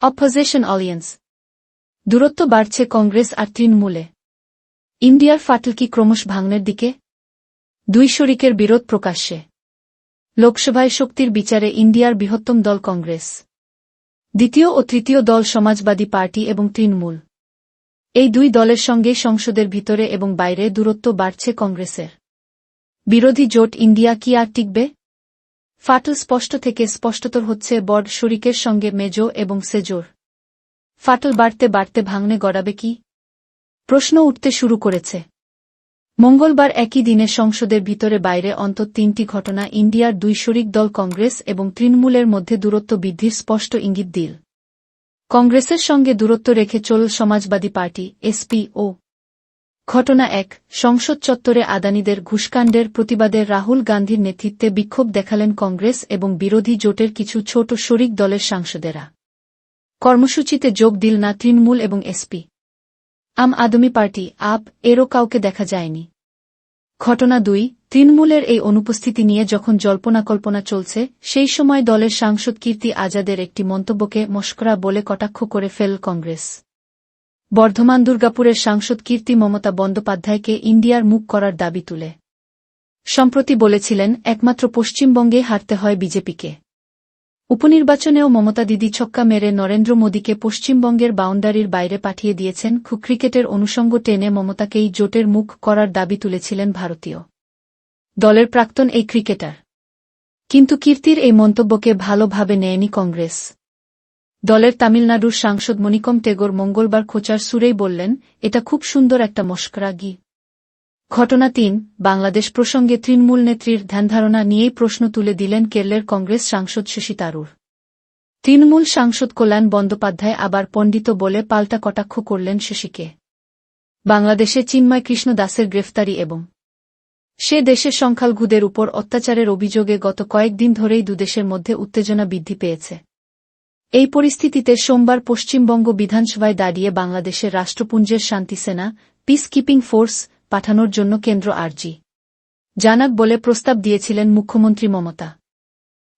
Opposition alliance. দূরত্ব বাড়ছে কংগ্রেস আর তৃণমূলে। ইন্ডিয়ার ফাটল কি ক্রমশ ভাঙনের দিকে? দুই শরিকের বিরোধ প্রকাশ্যে। লোকসভায় শক্তির বিচারে ইন্ডিয়ার বৃহত্তম দল কংগ্রেস। দ্বিতীয় ও তৃতীয় দল সমাজবাদী পার্টি এবং তৃণমূল। এই দুই দলের সঙ্গে সংসদের ভিতরে এবং বাইরে দূরত্ব বাড়ছে কংগ্রেসের। বিরোধী জোট ইন্ডিয়া কি আর টিকবে? ফাটল স্পষ্ট থেকে স্পষ্টতর হচ্ছে বড় শরিকের সঙ্গে মেজো এবং সেজোর। ফাটল বাড়তে বাড়তে ভাঙনে গড়াবে কি? প্রশ্ন উঠতে শুরু করেছে। মঙ্গলবার একই দিনে সংসদের ভিতরে বাইরে অন্তত তিনটি ঘটনা ইন্ডিয়ার দুই শরিক দল কংগ্রেস এবং তৃণমূলের মধ্যে দূরত্ব বৃদ্ধির স্পষ্ট ইঙ্গিত দিল। কংগ্রেসের সঙ্গে দূরত্ব রেখে চলল সমাজবাদী পার্টি এসপি ও। ঘটনা ১। সংসদ চত্বরে আদানিদের ঘুষকাণ্ডের প্রতিবাদে রাহুল গান্ধীর নেতৃত্বে বিক্ষোভ দেখালেন কংগ্রেস এবং বিরোধী জোটের কিছু ছোট শরিক দলের সাংসদেরা। কর্মসূচিতে যোগ দিল না তৃণমূল এবং এসপি। আম আদমি পার্টি আপ এরও কাউকে দেখা যায়নি। ঘটনা ২। তৃণমূলের এই অনুপস্থিতি নিয়ে যখন জল্পনা-কল্পনা চলছে সেই সময় দলের সাংসদ কীর্তি আজাদের একটি মন্তব্যকে মশকরা বলে কটাক্ষ করে ফেলল কংগ্রেস। বর্ধমান দুর্গাপুরের সাংসদ কীর্তি মমতা বন্দ্যোপাধ্যায়কে ইন্ডিয়ার মুখ করার দাবি তুলে সম্প্রতি বলেছিলেন, একমাত্র পশ্চিমবঙ্গে হারতে হয় বিজেপিকে। উপনির্বাচনেও মমতা দিদি ছক্কা মেরে নরেন্দ্র মোদীকে পশ্চিমবঙ্গের বাউন্ডারির বাইরে পাঠিয়ে দিয়েছেন। ক্রিকেটের অনুষঙ্গ টেনে মমতাকেই জোটের মুখ করার দাবি তুলেছিলেন ভারতীয় দলের প্রাক্তন এই ক্রিকেটার। কিন্তু কীর্তির এই মন্তব্যকে ভালোভাবে নেয়নি কংগ্রেস। দলের তামিলনাড়ুর সাংসদ মণিকম টেগোর মঙ্গলবার খোঁচার সুরেই বললেন, এটা খুব সুন্দর একটা মশকরা গি। ঘটনা ৩। বাংলাদেশ প্রসঙ্গে তৃণমূল নেত্রীর ধ্যানধারণা নিয়েই প্রশ্ন তুলে দিলেন কেরলের কংগ্রেস সাংসদ শশী তারুর। তৃণমূল সাংসদ কল্যাণ বন্দ্যোপাধ্যায় আবার পণ্ডিত বলে পাল্টা কটাক্ষ করলেন শশীকে। বাংলাদেশে চিন্ময় কৃষ্ণ দাসের গ্রেফতারি এবং সে দেশের সংখ্যালঘুদের উপর অত্যাচারের অভিযোগে গত কয়েকদিন ধরেই দুদেশের মধ্যে উত্তেজনা বৃদ্ধি পেয়েছে। এই পরিস্থিতিতে সোমবার পশ্চিমবঙ্গ বিধানসভায় দাঁড়িয়ে বাংলাদেশের রাষ্ট্রপুঞ্জের শান্তিসেনা পিস কিপিং ফোর্স পাঠানোর জন্য কেন্দ্র আর্জি জানাক বলে প্রস্তাব দিয়েছিলেন মুখ্যমন্ত্রী মমতা।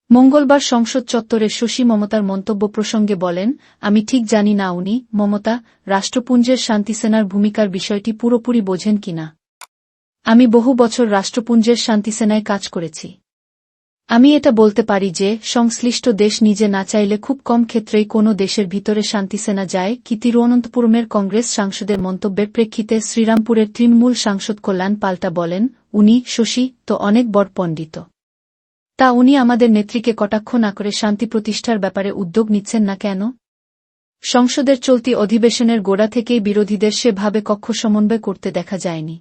মঙ্গলবার সংসদ চত্বরে শশী মমতার মন্তব্য প্রসঙ্গে বলেন, আমি ঠিক জানি না উনি মমতা রাষ্ট্রপুঞ্জের শান্তিসেনার ভূমিকার বিষয়টি পুরোপুরি বোঝেন কিনা। আমি বহু বছর রাষ্ট্রপুঞ্জের শান্তিসেনায় কাজ করেছি। আমি এটা বলতে পারি যে সংশ্লিষ্ট দেশ নিজে না চাইলে খুব কম ক্ষেত্রেই কোনো দেশের ভিতরে শান্তিসেনা যায় কি। তিরুঅনন্তপুরমের কংগ্রেস সাংসদের মন্তব্যের প্রেক্ষিতে শ্রীরামপুরের তৃণমূল সাংসদ কল্যাণ পাল্টা বলেন, উনি শশী তো অনেক বড় পণ্ডিত, তা উনি আমাদের নেত্রীকে কটাক্ষ না করে শান্তি প্রতিষ্ঠার ব্যাপারে উদ্যোগ নিচ্ছেন না কেন? সংসদের চলতি অধিবেশনের গোড়া থেকেই বিরোধীদের সেভাবে কক্ষ সমন্বয় করতে দেখা যায়নি।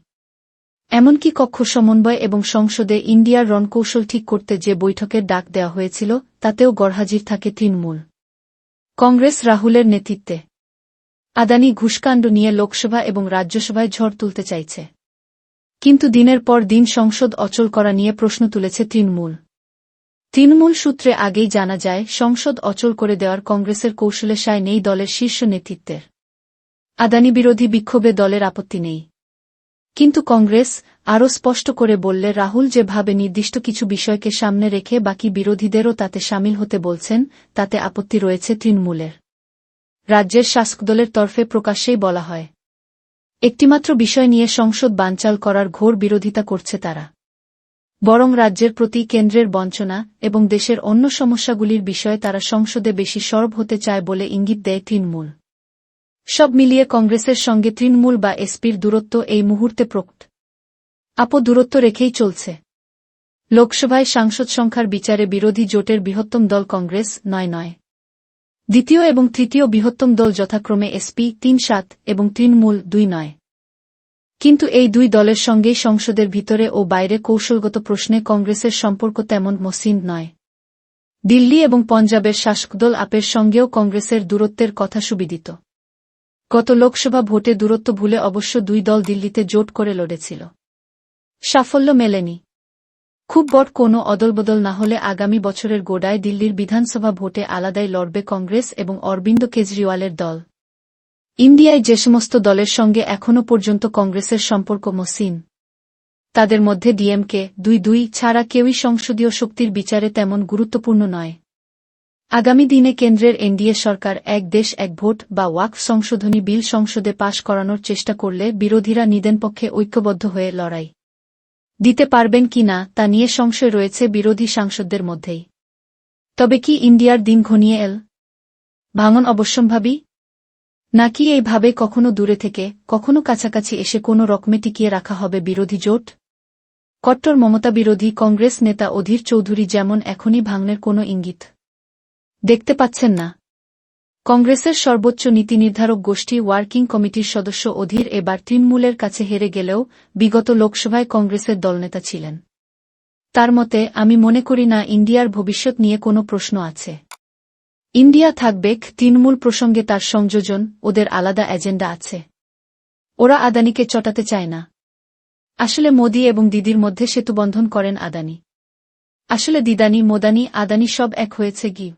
এমনকি কক্ষ সমন্বয় এবং সংসদে ইন্ডিয়ার রণকৌশল ঠিক করতে যে বৈঠকের ডাক দেওয়া হয়েছিল তাতেও গরহাজির থাকে তৃণমূল কংগ্রেস রাহুলের নেতৃত্বে। আদানি ঘুষকাণ্ড নিয়ে লোকসভা এবং রাজ্যসভায় ঝড় তুলতে চাইছে, কিন্তু দিনের পর দিন সংসদ অচল করা নিয়ে প্রশ্ন তুলেছে তৃণমূল সূত্রে আগেই জানা যায় সংসদ অচল করে দেওয়ার কংগ্রেসের কৌশলে সায় নেই দলের শীর্ষ নেতৃত্বের। আদানি বিরোধী বিক্ষোভে দলের আপত্তি নেই, কিন্তু কংগ্রেস আরও স্পষ্ট করে বললে রাহুল যেভাবে নির্দিষ্ট কিছু বিষয়কে সামনে রেখে বাকি বিরোধীদেরও তাতে সামিল হতে বলছেন তাতে আপত্তি রয়েছে তৃণমূলের। রাজ্যের শাসক দলের তরফে প্রকাশ্যেই বলা হয়, একটিমাত্র বিষয় নিয়ে সংসদ বানচাল করার ঘোর বিরোধিতা করছে তারা, বরং রাজ্যের প্রতি কেন্দ্রের বঞ্চনা এবং দেশের অন্য সমস্যাগুলির বিষয়ে তারা সংসদে বেশি সরব হতে চায় বলে ইঙ্গিত দেয় তৃণমূল। সব মিলিয়ে কংগ্রেসের সঙ্গে তৃণমূল বা এসপির দূরত্ব এই মুহূর্তে দূরত্ব রেখেই চলছে। লোকসভায় সাংসদ সংখ্যার বিচারে বিরোধী জোটের বৃহত্তম দল কংগ্রেস ৯ দ্বিতীয় এবং তৃতীয় বৃহত্তম দল যথাক্রমে এসপি ৩-৭ এবং তৃণমূল ২-৯। কিন্তু এই দুই দলের সঙ্গেই সংসদের ভিতরে ও বাইরে কৌশলগত প্রশ্নে কংগ্রেসের সম্পর্ক তেমন মসৃণ নয়। দিল্লি এবং পঞ্জাবের শাসকদল আপের সঙ্গেও কংগ্রেসের দূরত্বের কথা সুবিদিত। গত লোকসভা ভোটে দূরত্ব ভুলে অবশ্য দুই দল দিল্লিতে জোট করে লড়েছিল, সাফল্য মেলেনি। খুব বড় কোনো অদলবদল না হলে আগামী বছরের গোড়ায় দিল্লির বিধানসভা ভোটে আলাদাই লড়বে কংগ্রেস এবং অরবিন্দ কেজরিওয়ালের দল। ইন্ডিয়ায় যে সমস্ত দলের সঙ্গে এখনও পর্যন্ত কংগ্রেসের সম্পর্ক মসৃণ তাদের মধ্যে ডিএমকে ২-২ ছাড়া কেউই সংসদীয় শক্তির বিচারে তেমন গুরুত্বপূর্ণ নয়। আগামী দিনে কেন্দ্রের এনডিএ সরকার এক দেশ এক ভোট বা ওয়াকফ সংশোধনী বিল সংসদে পাশ করানোর চেষ্টা করলে বিরোধীরা নিদেনপক্ষে ঐক্যবদ্ধ হয়ে লড়াই দিতে পারবেন কি না তা নিয়ে সংশয় রয়েছে বিরোধী সাংসদদের মধ্যেই। তবে কি ইন্ডিয়ার দিন ঘনিয়ে এল ভাঙন অবশ্যম্ভাবী, নাকি এইভাবে কখনো দূরে থেকে কখনো কাছাকাছি এসে কোনো রকমে টিকিয়ে রাখা হবে বিরোধী জোট? কট্টর মমতা বিরোধী কংগ্রেস নেতা অধীর চৌধুরী যেমন এখনই ভাঙনের কোনো ইঙ্গিত দেখতে পাচ্ছেন না। কংগ্রেসের সর্বোচ্চ নীতি নির্ধারক গোষ্ঠী ওয়ার্কিং কমিটির সদস্য অধীর এবার তৃণমূলের কাছে হেরে গেলেও বিগত লোকসভায় কংগ্রেসের দলনেতা ছিলেন। তার মতে, আমি মনে করি না ইন্ডিয়ার ভবিষ্যৎ নিয়ে কোনো প্রশ্ন আছে। ইন্ডিয়া থাকবে, তৃণমূল প্রসঙ্গে তার সংযোজন, ওদের আলাদা এজেন্ডা আছে। ওরা আদানিকে চটাতে চায় না। আসলে মোদি এবং দিদির মধ্যে সেতুবন্ধন করেন আদানি। আসলে দিদানি মোদানি আদানি সব এক হয়েছে কি?